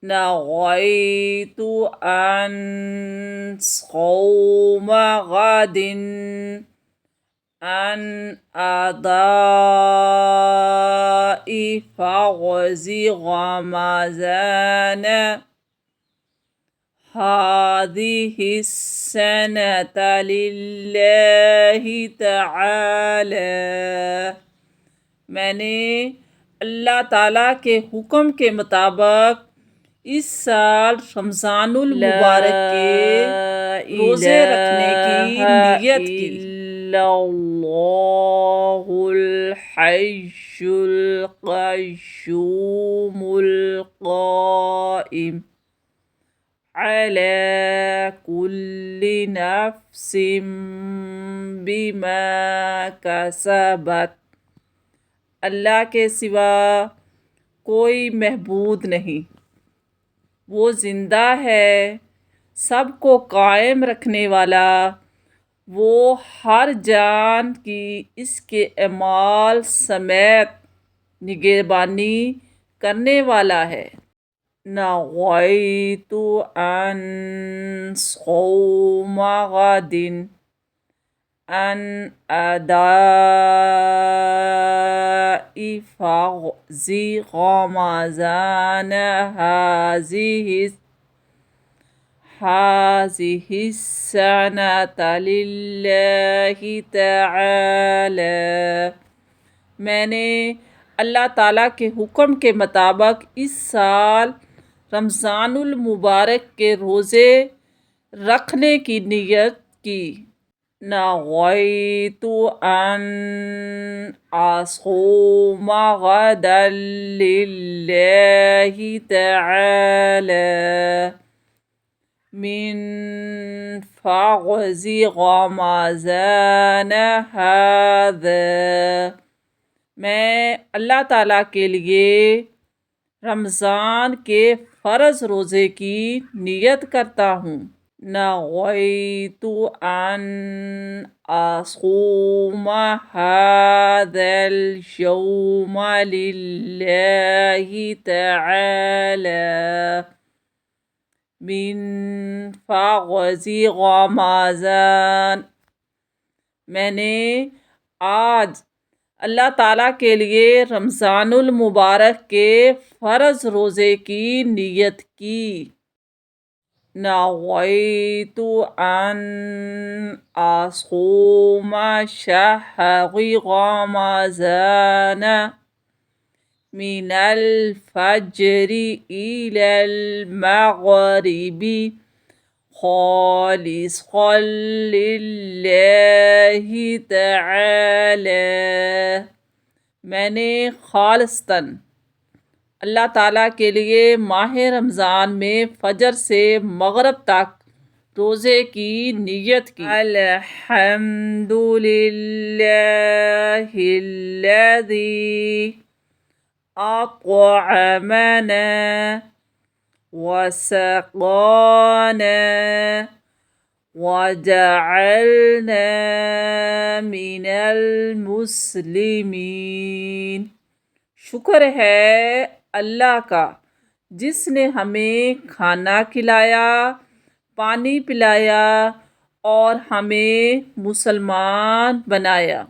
نويت أن صوم غد عن أداء فرض رمضان هذه السنة لله تعالی۔ میں نے اللہ تعالیٰ کے حکم کے مطابق اس سال رمضان المبارک کے روزے رکھنے کی نیت کی۔ اللہ الحی القیوم القائم علی کل نفس بما کسبت۔ اللہ کے سوا کوئی معبود نہیں، وہ زندہ ہے، سب کو قائم رکھنے والا، وہ ہر جان کی اس کے اعمال سمیت نگہبانی کرنے والا ہے۔ نویت ان صوم غد عن أداء فرض رمضان هذه السنة لله تعالی۔ میں نے اللہ تعالیٰ کے حکم کے مطابق اس سال رمضان المبارک کے روزے رکھنے کی نیت کی۔ نویت ان اصوم غدا للہ تعالی من فرض رمضان هذا۔ میں اللہ تعالیٰ کے لیے رمضان کے فرض روزے کی نیت کرتا ہوں۔ نویت ان اصوم هذا اليوم للہ تعالی من فرض رمضان۔ میں نے آج اللہ تعالیٰ کے لیے رمضان المبارک کے فرض روزے کی نیت کی۔ نویت ان اصوم شهر رمضان من الفجر إلى المغرب خالصا للہ تعالی۔ میں نے خالصتاً اللہ تعالیٰ کے لیے ماہ رمضان میں فجر سے مغرب تک روزے کی نیت کی۔ الحمد للہ الذی اطعمنا وسقانا وجعلنا من المسلمین۔ شکر ہے اللہ کا جس نے ہمیں کھانا کھلایا، پانی پلایا اور ہمیں مسلمان بنایا۔